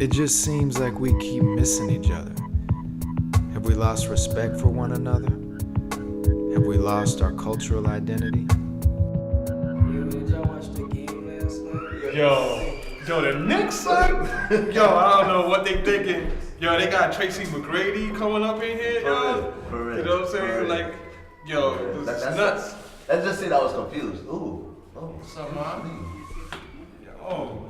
It just seems like we keep missing each other. Have we lost respect for one another? Have we lost our cultural identity? Yo, the Knicks, son. Yo, I don't know what they thinking. Yo, they got Tracy McGrady coming up in here, yo. For real. You know what I'm saying? Like, yo, it's nuts. Let's just say that I was confused. Ooh. Oh. What's up, man? Yo,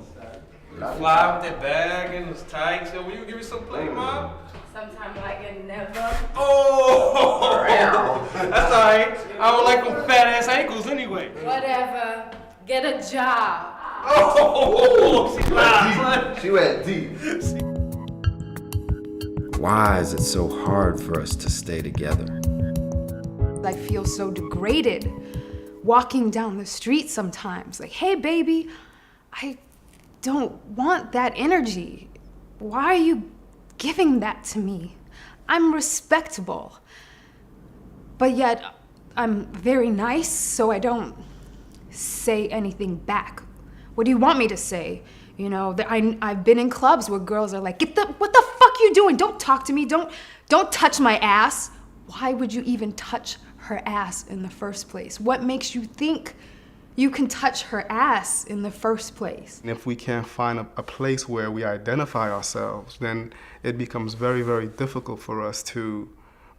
fly with that bag and it's tight. So will you give me some play, man? Sometimes like it never. Oh, that's alright. I don't like them fat ass ankles anyway. Whatever. Get a job. Oh, she lied. She went deep. Why is it so hard for us to stay together? I feel so degraded walking down the street sometimes. Like, hey, baby, I don't want that energy. Why are you giving that to me? I'm respectable. But yet, I'm very nice, so I don't say anything back. What do you want me to say? You know, I've been in clubs where girls are like, what the fuck you doing? Don't talk to me, don't touch my ass. Why would you even touch her ass in the first place? What makes you think you can touch her ass in the first place? And if we can't find a place where we identify ourselves, then it becomes very, very difficult for us to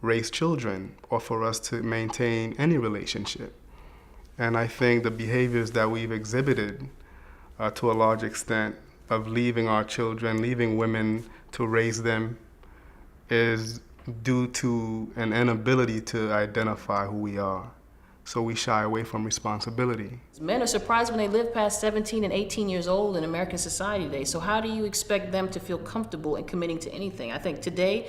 raise children or for us to maintain any relationship. And I think the behaviors that we've exhibited to a large extent of leaving our children, leaving women to raise them, is due to an inability to identify who we are. So we shy away from responsibility. Men are surprised when they live past 17 and 18 years old in American society today. So how do you expect them to feel comfortable in committing to anything? I think today,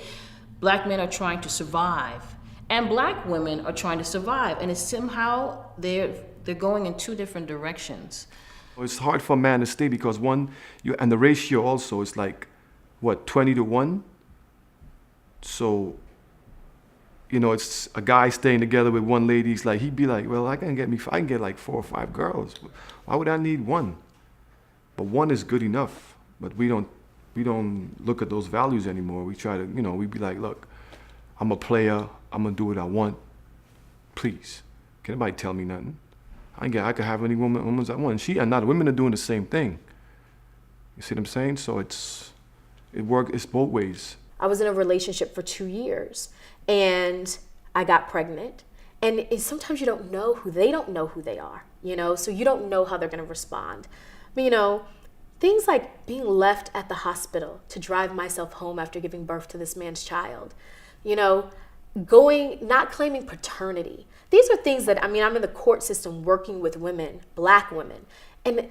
black men are trying to survive, and black women are trying to survive, and it's somehow they're going in two different directions. It's hard for a man to stay because and the ratio also is like, what, 20-1? So, you know, it's a guy staying together with one lady. He's like, he'd be like, well, I can get like 4 or 5 girls. Why would I need one? But one is good enough. But we don't look at those values anymore. We try to, you know, we'd be like, look, I'm a player. I'm gonna do what I want. Please, can't nobody tell me nothing. I could have any woman as I want. And women are doing the same thing. You see what I'm saying? So it's both ways. I was in a relationship for 2 years and I got pregnant. And sometimes you don't know they don't know who they are, you know, so you don't know how they're gonna respond. But, you know, things like being left at the hospital to drive myself home after giving birth to this man's child, you know, not claiming paternity. These are things that, I'm in the court system working with women, black women, and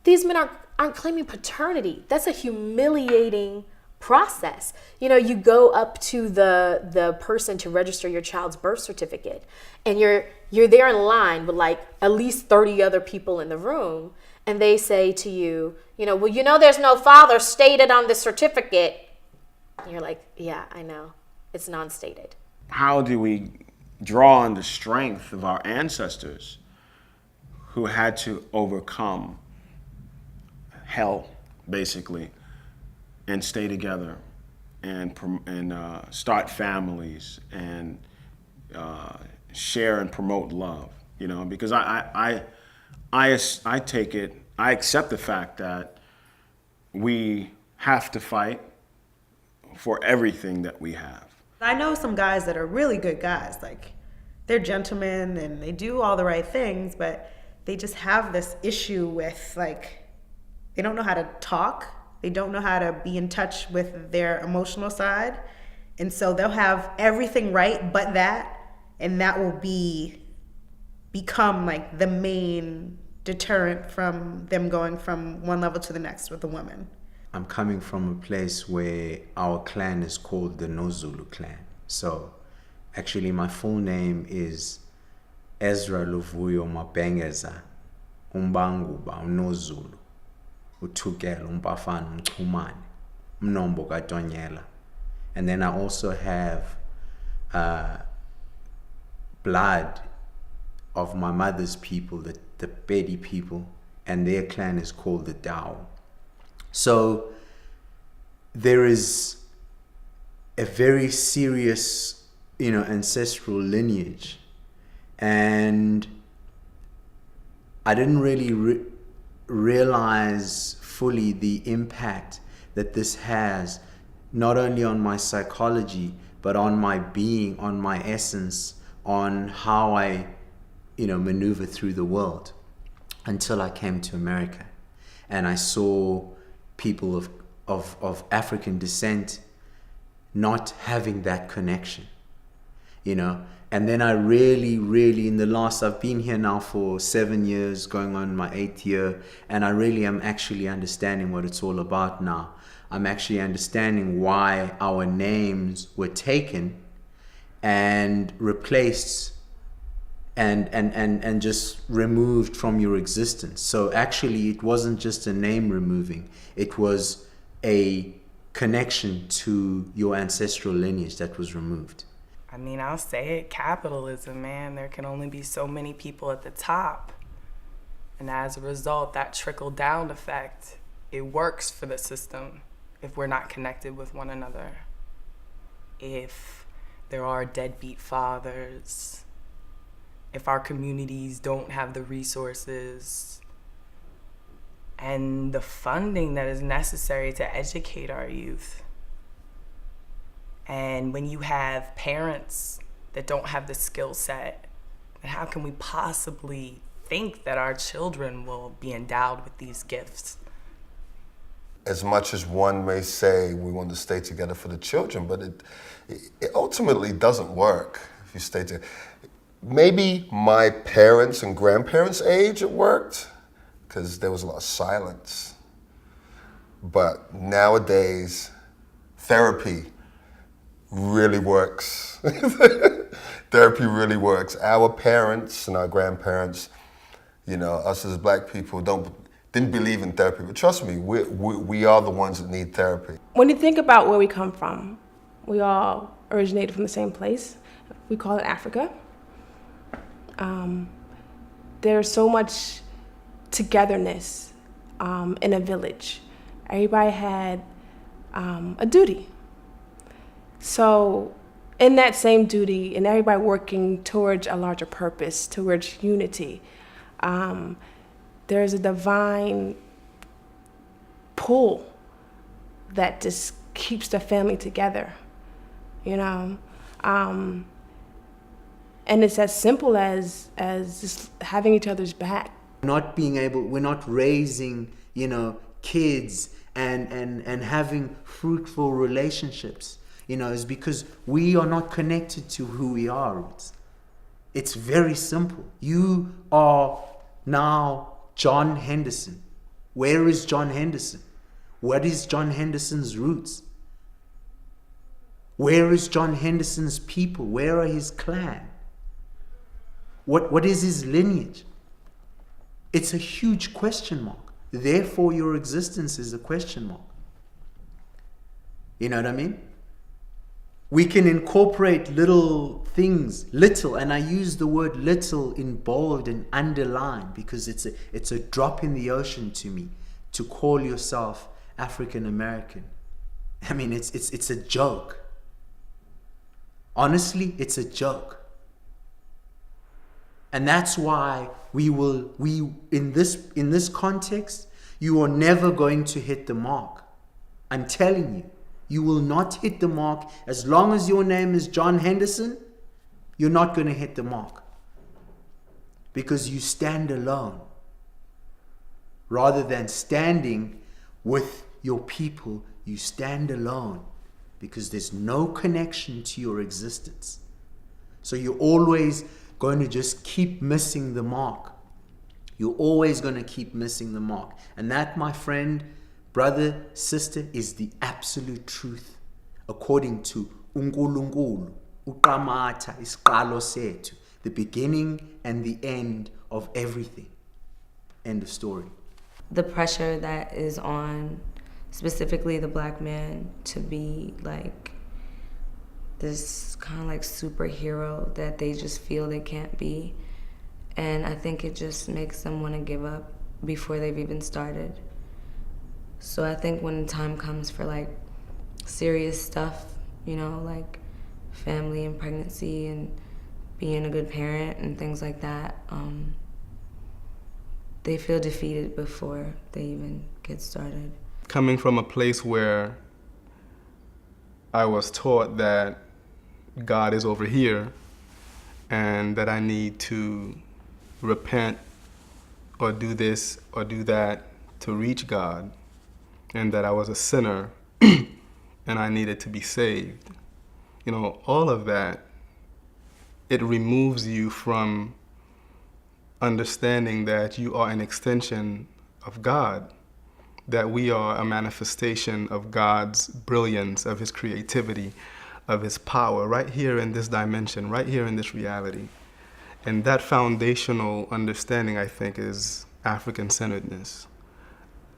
these men aren't claiming paternity. That's a humiliating process. You know, you go up to the person to register your child's birth certificate, and you're there in line with like at least 30 other people in the room, and they say to you, you know, well, you know, there's no father stated on the certificate. And you're like, yeah, I know, it's non-stated. How do we draw on the strength of our ancestors who had to overcome hell, basically, and stay together and start families and share and promote love, you know, because I accept the fact that we have to fight for everything that we have. I know some guys that are really good guys, like they're gentlemen and they do all the right things, but they just have this issue with, like, they don't know how to talk. They don't know how to be in touch with their emotional side. And so they'll have everything right but that, and that will become like the main deterrent from them going from one level to the next with a woman. I'm coming from a place where our clan is called the NoZulu clan. So actually my full name is Ezra Luvuyo Mabengeza, Umbanguba, uNoZulu, Uthukela, Umpafana, Umchumane, Mnombo kaTonyela. And then I also have blood of my mother's people, the Pedi people, and their clan is called the Dao. So there is a very serious, ancestral lineage. And I didn't really realize fully the impact that this has, not only on my psychology, but on my being, on my essence, on how I, maneuver through the world, until I came to America. And I saw people of African descent not having that connection, And then I really, in the last, I've been here now for 7 years, going on my 8th year, and I really am actually understanding what it's all about now. I'm actually understanding why our names were taken and replaced and just removed from your existence. So actually it wasn't just a name removing, it was a connection to your ancestral lineage that was removed. I mean, I'll say it, capitalism, man. There can only be so many people at the top. And as a result, that trickle-down effect, it works for the system if we're not connected with one another. If there are deadbeat fathers, if our communities don't have the resources and the funding that is necessary to educate our youth. And when you have parents that don't have the skill set, then how can we possibly think that our children will be endowed with these gifts? As much as one may say we want to stay together for the children, but it ultimately doesn't work if you stay together. Maybe my parents' and grandparents' age it worked, because there was a lot of silence. But nowadays, therapy really works. Therapy really works. Our parents and our grandparents, us as Black people didn't believe in therapy, but trust me, we are the ones that need therapy. When you think about where we come from, we all originated from the same place. We call it Africa. There's so much togetherness in a village. Everybody had a duty. So in that same duty, and everybody working towards a larger purpose, towards unity, there's a divine pull that just keeps the family together, and it's as simple as just having each other's back. We're not raising, kids and having fruitful relationships, is because we are not connected to who we are. It's very simple. You are now John Henderson. Where is John Henderson? What is John Henderson's roots? Where is John Henderson's people? Where are his clan? What is his lineage? It's a huge question mark. Therefore, your existence is a question mark. You know what I mean? We can incorporate little things, and I use the word little in bold and underlined because it's a drop in the ocean to me to call yourself African American. I mean, it's a joke. Honestly, it's a joke. And that's why we in this context, you are never going to hit the mark. I'm telling you, you will not hit the mark. As long as your name is John Henderson, you're not going to hit the mark. Because you stand alone. Rather than standing with your people, you stand alone. Because there's no connection to your existence. So you're always going to just keep missing the mark. You're always going to keep missing the mark. And that, my friend, brother, sister, is the absolute truth. According to uNkulunkulu, uQamatha, isiqalo sethu, the beginning and the end of everything. End of story. The pressure that is on specifically the Black man to be like this kind of like superhero that they just feel they can't be. And I think it just makes them want to give up before they've even started. So I think when the time comes for like serious stuff, you know, like family and pregnancy and being a good parent and things like that, they feel defeated before they even get started. Coming from a place where I was taught that God is over here and that I need to repent or do this or do that to reach God, and that I was a sinner and I needed to be saved. You know, all of that, it removes you from understanding that you are an extension of God, that we are a manifestation of God's brilliance, of his creativity, of his power, right here in this dimension, right here in this reality. And that foundational understanding, I think, is African-centeredness.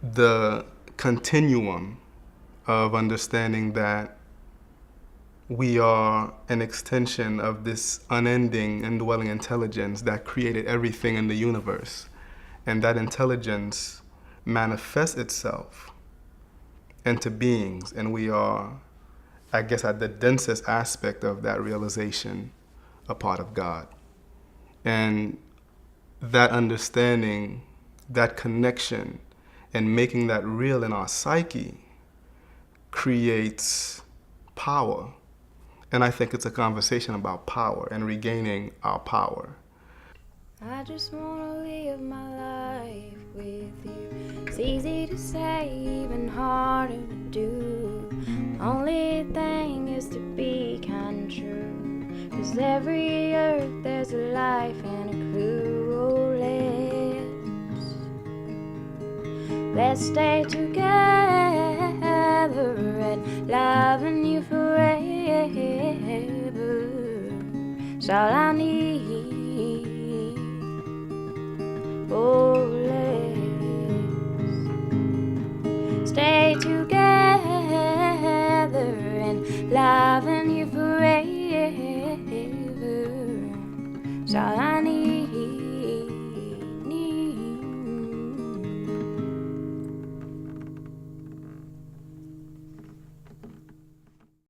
The continuum of understanding that we are an extension of this unending, indwelling intelligence that created everything in the universe. And that intelligence manifests itself into beings, and we are, I guess, at the densest aspect of that realization, a part of God. And that understanding, that connection, and making that real in our psyche creates power. And I think it's a conversation about power and regaining our power. I just wanna live my life with you. It's easy to say, even harder to do. Only thing is to be kind of true. 'Cause every earth there's a life and a clue. Oh, let's stay together and loving you forever. It's all I need.